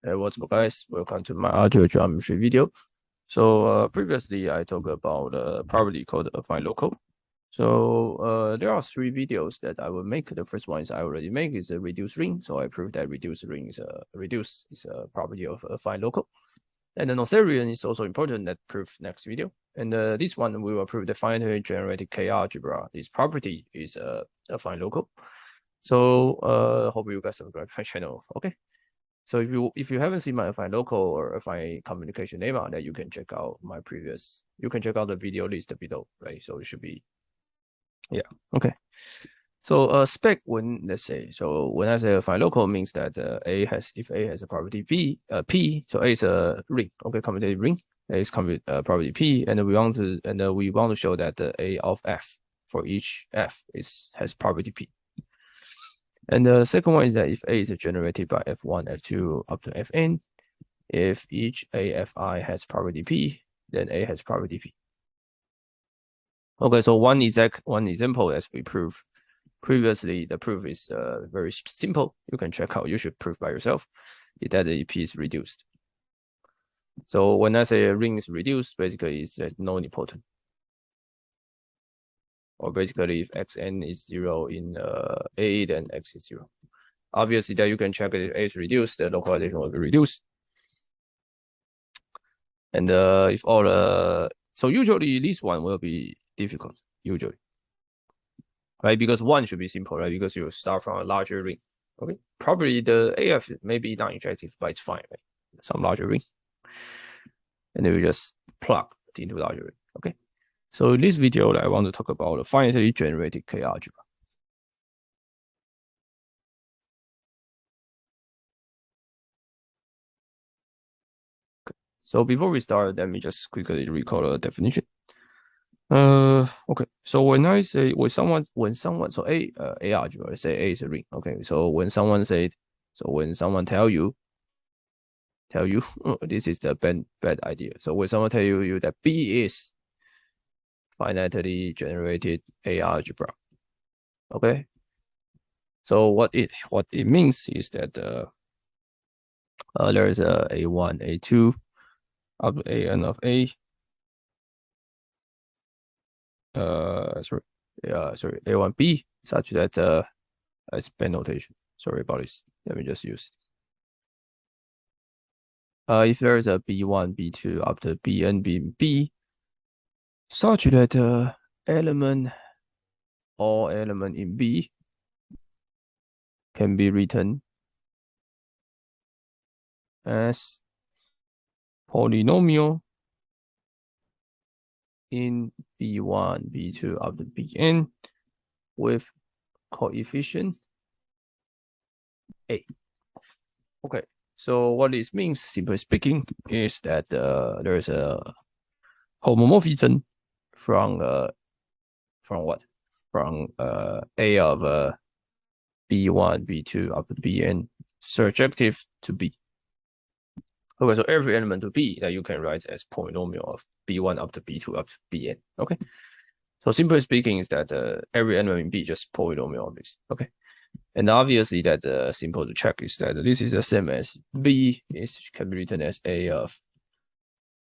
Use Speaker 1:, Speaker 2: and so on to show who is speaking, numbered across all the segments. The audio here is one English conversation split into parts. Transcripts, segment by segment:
Speaker 1: Hey, what's up, guys? Welcome to my algebra geometry video. So previously I talked about a property called affine local. So there are three videos that I will make. The first one is I already make is a reduced ring. So I proved that reduced ring is a property of affine local. And the Noetherian is also important that proof next video. And this one we will prove the finitely generated K algebra. This property is affine local. So hope you guys subscribe to my channel. Okay. So if you haven't seen my affine local or affine communication lemma, then you can check out my previous. You can check out the video list below, right? So it should be, yeah, okay. So spec when let's say when I say affine local means that if A has a property P, so A is a ring, okay, commutative ring. A is property P, and we want to show that the A of F for each F has property P. And the second one is that if A is generated by F1, F2 up to Fn, if each AFI has property P, then A has property P. Okay, so one example as we proved previously, the proof is very simple. You can check out. You should prove by yourself that the P is reduced. So when I say a ring is reduced, basically it's non-important. Or basically if xn is 0 in A, then x is 0. Obviously that you can check if A is reduced, the localization will be reduced. And if all so usually this one will be difficult, usually. Right? Because one should be simple, right? Because you start from a larger ring. Okay. Probably the AF may be non-injective, but it's fine, right? Some larger ring. And then we just plug into larger ring. Okay. So in this video, I want to talk about the finitely generated K algebra. Okay. So before we start, let me just quickly recall the definition. Okay. So when I say so A algebra, let's say A is a ring. Okay. So when someone tell you this is the bad idea. So when someone tell you that B is finitely generated A algebra, okay. So what it means is that there is a A1, A2 up to AN of A. A1B such that it's bad notation. Sorry about this. Let me just use it. If there is a B1, B2 up to Bn being B, such that all element in B can be written as polynomial in B1, B2 up to Bn with coefficient A. Okay, so what this means, simply speaking, is that there is a homomorphism from what? From A of B1, B2 up to Bn surjective to B. Okay, so every element to B that you can write as polynomial of B1 up to B2 up to Bn. Okay, so simply speaking is that every element in B just polynomial of this. Okay, and obviously that simple to check is that this is the same as B can be written as A of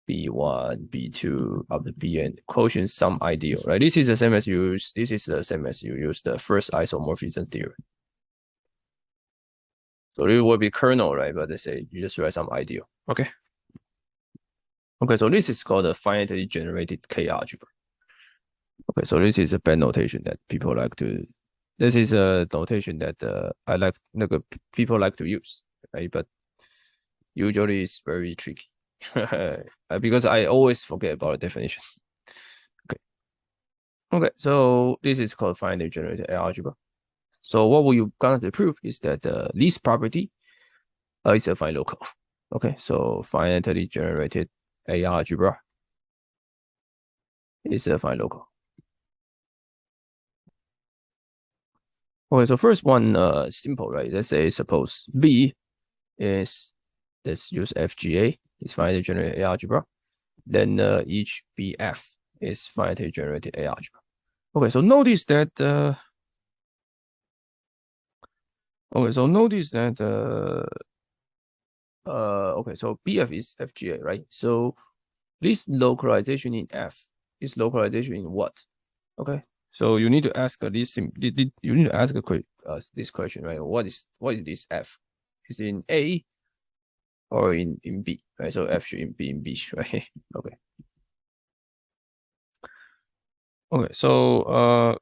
Speaker 1: B1, B2 up to Bn quotient sum ideal, right? This is the same as you use the first isomorphism theorem. So it will be kernel, right? But they say you just write some ideal. Okay. Okay, so this is called a finitely generated K algebra. Okay, so this is a bad notation that people like to. This is a notation that people like to use, right? But usually it's very tricky because I always forget about the definition. Okay. Okay, so this is called finitely generated algebra. So what we're going to prove is that this property is affine local. Okay, so finitely generated A algebra is affine local. Okay, so first one simple, right? Let's say suppose B is, let's use FGA, is finitely generated A algebra. Then each BF is finitely generated A algebra. Okay, so notice that okay, so BF is FGA, right? So this localization in F is localization in what? Okay, so you need to ask this. You need to ask this question, right? What is this F? Is it in A or in B, right? So F should be in B, right? Okay. Okay, so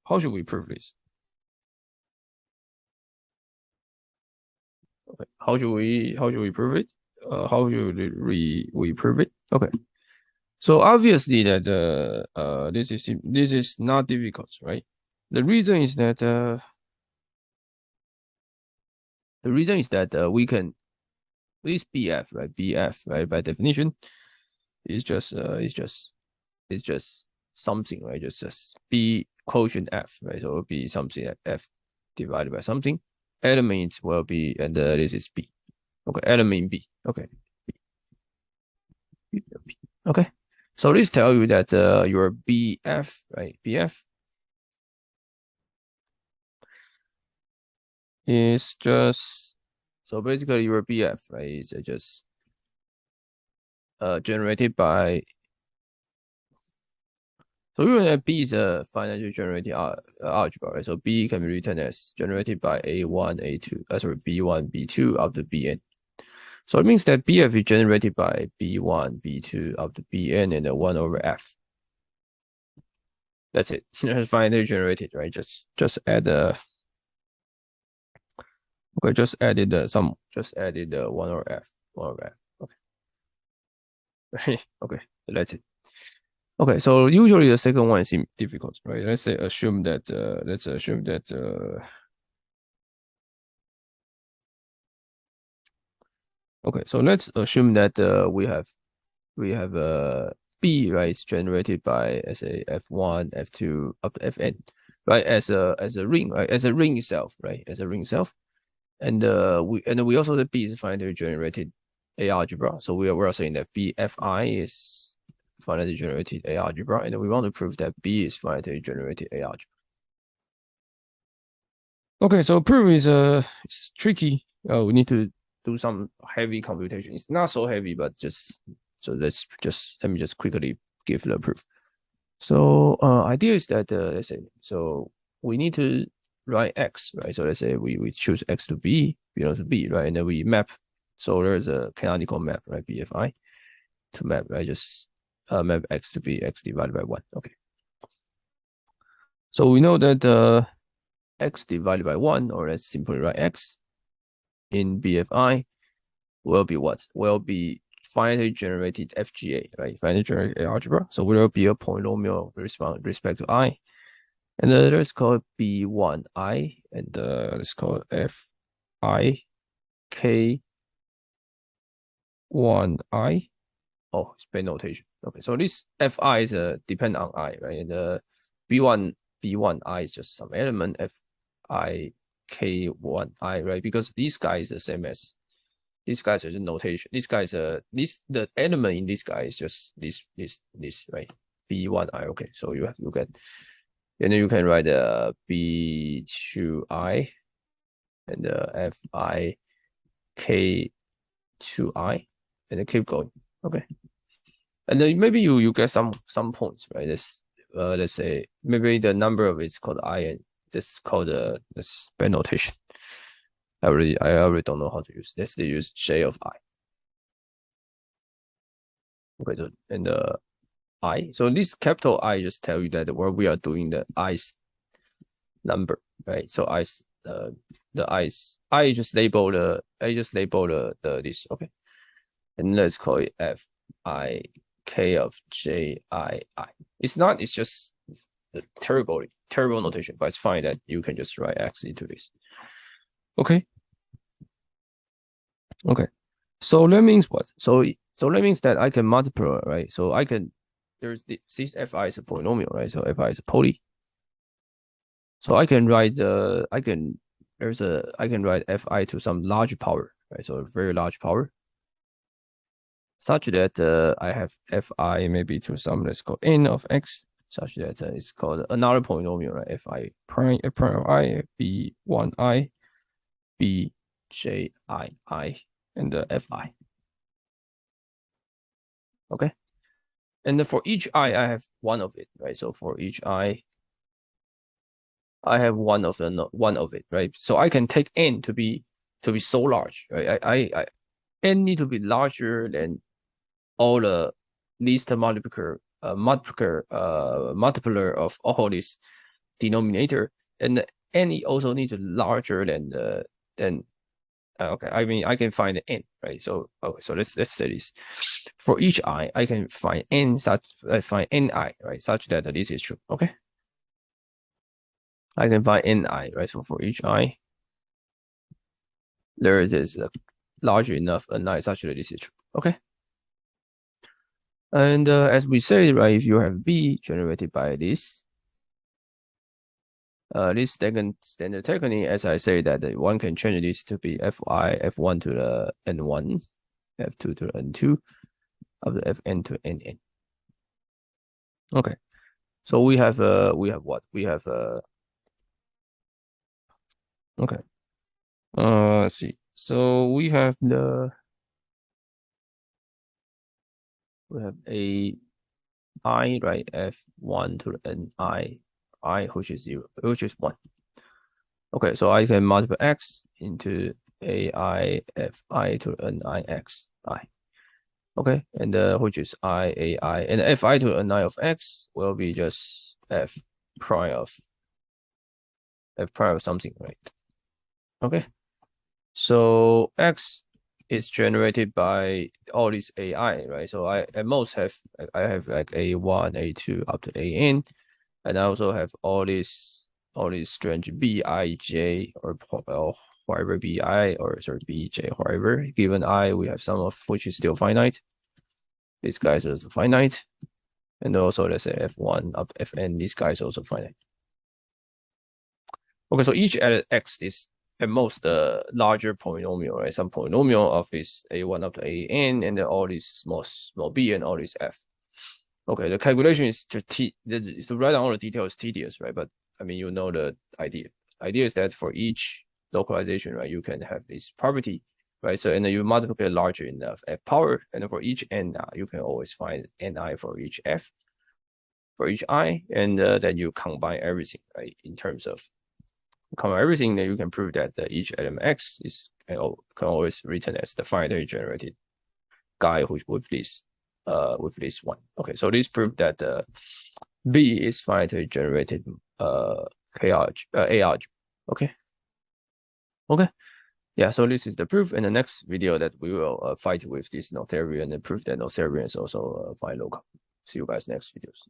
Speaker 1: how should we prove this? Okay, how should we prove it? How should we prove it? Okay. So obviously that this is not difficult, right? The reason is that we can this BF, right? BF, right? By definition, is just it's just something, right? Just B quotient F, right? So it will be something like F divided by something. Element will be, and this is B. Okay, element B. Okay, B. Okay. So this tell you that your BF, right? BF is just, so basically your BF, right, is just generated by, so even that B is a finitely generated algebra, right? So B can be written as generated by A1, A2, sorry, B1, B2 up to Bn. So it means that BF is generated by B1, B2 up to Bn and 1 over F. That's it. It's finitely generated, right? Just add the okay, just added the sum, just added the 1 over F, 1 over F. Okay. Okay, that's it. Okay, so usually the second one is difficult, right? Let's assume that okay, so let's assume that we have B, right, is generated by as a F1, F2 up to Fn, right, as a ring, right, as a ring itself, right, as a ring itself. And we also the B is finitely generated A algebra. So we are saying that BFI is finitely generated A algebra, and we want to prove that B is finitely generated A algebra. Okay, so proof is it's tricky. We need to do some heavy computation. It's not so heavy, but just so let me just quickly give the proof. So idea is that let's say, so we need to write X, right? So let's say we choose X to B belongs to B, right? And then we map. So there's a canonical map, right? BFI to map, right? Just map X to B, X divided by 1. Okay. So we know that X divided by 1, or let's simply write X in BFI will be what? Will be finitely generated FGA, right? Finitely generated algebra. So will be a polynomial with respect to I. And let's call it B1I, and let's call it FI K1I. Oh, it's bad notation. Okay, so this Fi is depend on I, right? And B1I is just some element Fi K1I, right? Because this guy is the same as this guy's a notation. This guy's the element in this guy is just this, right? B1I. Okay, so you get, and then you can write B2I and FI K2I, and then keep going. Okay, and then maybe you get some points, right? Let's say maybe the number of it's called I, and this called this bad notation. I already don't know how to use. Let's use J of I. Okay, so and I. So this capital I just tell you that where we are doing the I's number, right? So the I just label the this. Okay, and let's call it F I K of J I I. It's not. It's just the terrible notation, but it's fine that you can just write X into this. Okay. Okay. So that means what? So that means that I can multiply, right? So I can, there's this Fi is a polynomial, right? So Fi is a poly. So I can write I can write Fi to some large power, right? So a very large power, such that I have Fi maybe to some, let's call n of x, such that it's called another polynomial, right? Fi prime of I B1I B J I I. and the fi. Okay, and then for each I have one of it, right? So for each I have one of it, right? So I can take n to be so large, right? N need to be larger than all the least multiplier of all this denominator, and n also need to larger than the okay. I mean, I can find the n, right? So okay, so let's say this. For each I can find n find ni, right, such that this is true. Okay, I can find ni, right? So for each I, there is a large enough ni such that this is true. Okay. And as we say, right, if you have b generated by this standard technique, as I say, that one can change this to be fi f1 to the n1, f2 to the n2, of the fn to nn. Okay, so we have what? We have okay. Let's see. So we have a I, right, f1 to the I which is 0, which is 1. Okay, so I can multiply x into ai fi to ni x I. Okay, and which is I ai, and fi to ni of x will be just f prime of something, right? Okay, so x is generated by all these ai, right? So I at most have like a1, a2 up to an, and I also have all these strange bij or whatever bi or sorry bj whatever. Given I, we have some of which is still finite. These guys are finite, and also let's say f1 up to fn. These guys are also finite. Okay, so each added x is at most the larger polynomial, right? Some polynomial of this a1 up to an, and then all these small b and all these f. Okay, the calculation is just to write down all the details is tedious, right? But I mean, you know the idea. Idea is that for each localization, right, you can have this property, right? So and then you multiply larger enough f power, and then for each n, you can always find ni for each f, for each I, and then you combine everything, right? In terms of combine everything, then you can prove that each element x is can always written as the finitely generated guy who's with this one. Okay, so this proved that B is finitely generated algebra. Okay. Okay. Yeah, so this is the proof. In the next video that we will fight with this Noetherian and prove that Noetherian is also finite local. See you guys next videos.